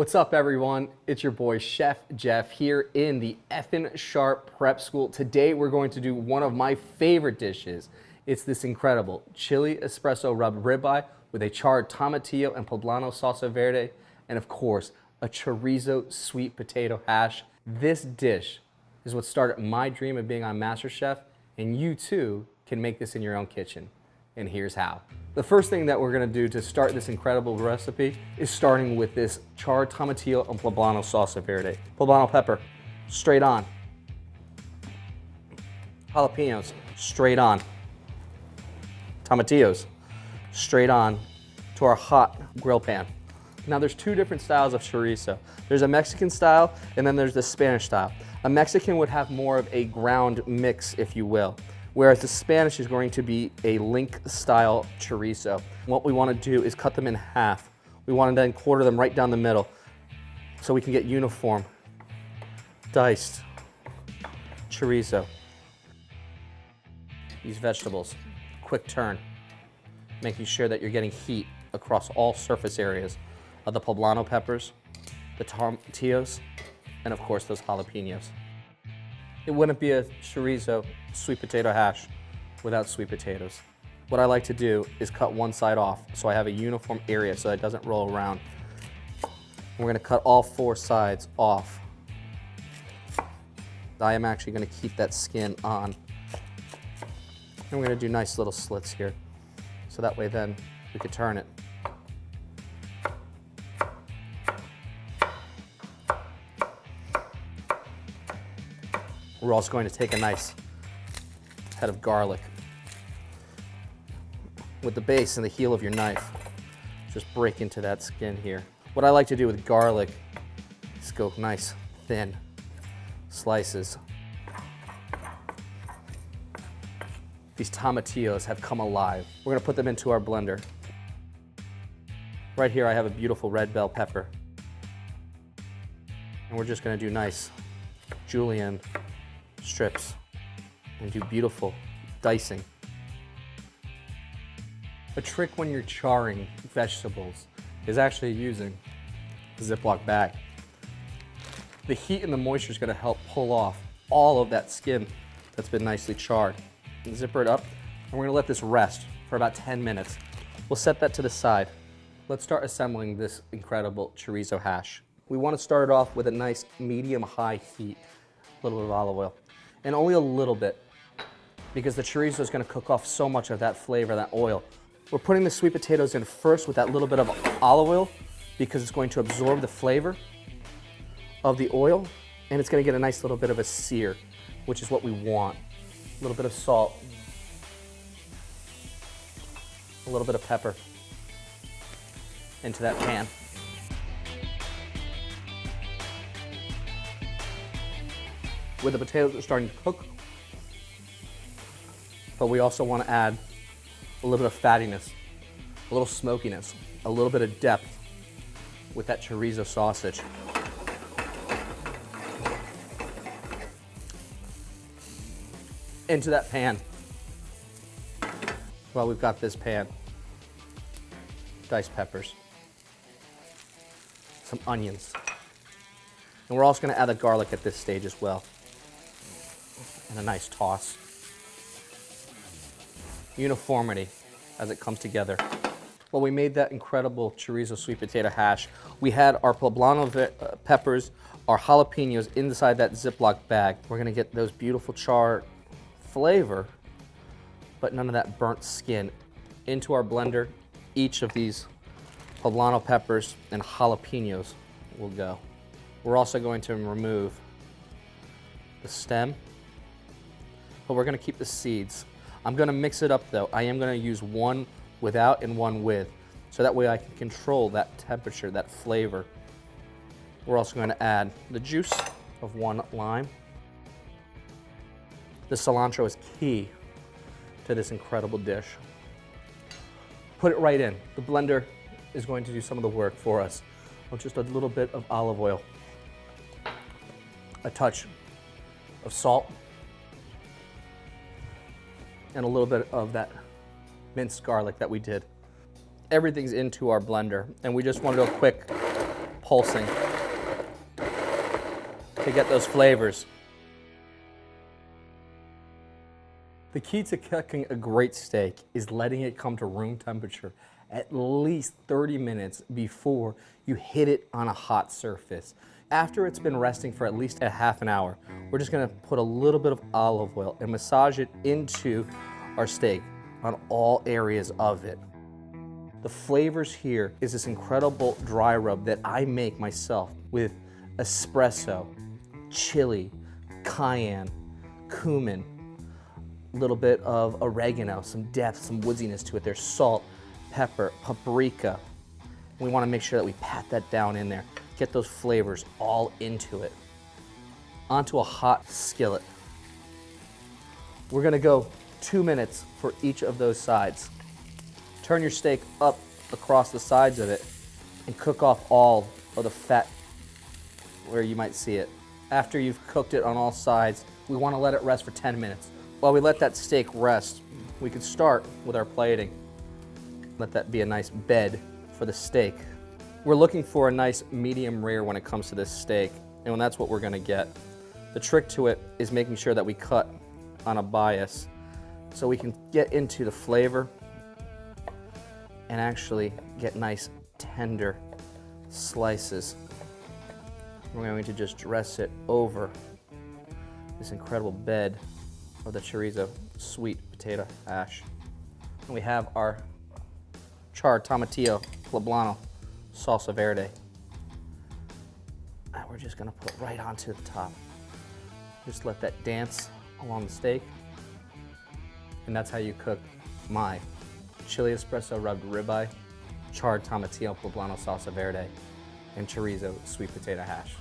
What's up, everyone? It's your boy Chef Jeff here in the effin' sharp prep school. Today we're going to do one of my favorite dishes. It's this incredible chili espresso rubbed ribeye with a charred tomatillo and poblano salsa verde, and of course a chorizo sweet potato hash. This dish is what started my dream of being on MasterChef, and you too can make this in your own kitchen. And here's how. The first thing that we're gonna do to start this incredible recipe is starting with this charred tomatillo and poblano salsa verde. Poblano pepper, straight on. Jalapenos, straight on. Tomatillos, straight on to our hot grill pan. Now there's two different styles of chorizo. There's a Mexican style and then there's the Spanish style. A Mexican would have more of a ground mix, if you will, whereas the Spanish is going to be a link style chorizo. What we want to do is cut them in half. We want to then quarter them right down the middle so we can get uniform diced chorizo. These vegetables, quick turn, making sure that you're getting heat across all surface areas of the poblano peppers, the tomatillos, and of course those jalapenos. It wouldn't be a chorizo sweet potato hash without sweet potatoes. What I like to do is cut one side off so I have a uniform area so it doesn't roll around. We're gonna cut all four sides off. I am actually gonna keep that skin on. And we're gonna do nice little slits here. So that way then we could turn it. We're also going to take a nice head of garlic with the base and the heel of your knife. Just break into that skin here. What I like to do with garlic is go nice, thin slices. These tomatillos have come alive. We're gonna put them into our blender. Right here I have a beautiful red bell pepper. And we're just gonna do nice julienne strips and do beautiful dicing. A trick when you're charring vegetables is actually using a Ziploc bag. The heat and the moisture is going to help pull off all of that skin that's been nicely charred. Zipper it up, and we're going to let this rest for about 10 minutes. We'll set that to the side. Let's start assembling this incredible chorizo hash. We want to start it off with a nice medium-high heat, a little bit of olive oil. And only a little bit, because the chorizo is going to cook off so much of that flavor, that oil. We're putting the sweet potatoes in first with that little bit of olive oil because it's going to absorb the flavor of the oil, and it's going to get a nice little bit of a sear, which is what we want. A little bit of salt, a little bit of pepper into that pan. With the potatoes are starting to cook, but we also want to add a little bit of fattiness, a little smokiness, a little bit of depth with that chorizo sausage. Into that pan. Well, we've got this pan, diced peppers, some onions, and we're also going to add the garlic at this stage as well. And a nice toss. Uniformity as it comes together. Well, we made that incredible chorizo sweet potato hash. We had our poblano peppers, our jalapenos inside that Ziploc bag. We're gonna get those beautiful char flavor, but none of that burnt skin. Into our blender, each of these poblano peppers and jalapenos will go. We're also going to remove the stem, but we're gonna keep the seeds. I'm gonna mix it up though. I am gonna use one without and one with, so that way I can control that temperature, that flavor. We're also gonna add the juice of one lime. The cilantro is key to this incredible dish. Put it right in. The blender is going to do some of the work for us. With just a little bit of olive oil, a touch of salt, and a little bit of that minced garlic that we did. Everything's into our blender, and we just want to do a quick pulsing to get those flavors. The key to cooking a great steak is letting it come to room temperature at least 30 minutes before you hit it on a hot surface. After it's been resting for at least a half an hour, we're just gonna put a little bit of olive oil and massage it into our steak on all areas of it. The flavors here is this incredible dry rub that I make myself with espresso, chili, cayenne, cumin, a little bit of oregano, some depth, some woodiness to it. There's salt, pepper, paprika. We want to make sure that we pat that down in there, get those flavors all into it. Onto a hot skillet. We're going to go 2 minutes for each of those sides. Turn your steak up across the sides of it and cook off all of the fat where you might see it. After you've cooked it on all sides, we want to let it rest for 10 minutes. While we let that steak rest, we could start with our plating. Let that be a nice bed for the steak. We're looking for a nice medium rare when it comes to this steak, and that's what we're going to get. The trick to it is making sure that we cut on a bias so we can get into the flavor and actually get nice tender slices. We're going to just dress it over this incredible bed of the chorizo sweet potato hash. And we have our Charred Tomatillo Poblano Salsa Verde. And we're just gonna put it right onto the top. Just let that dance along the steak. And that's how you cook my chili espresso rubbed ribeye, Charred Tomatillo Poblano Salsa Verde, and chorizo sweet potato hash.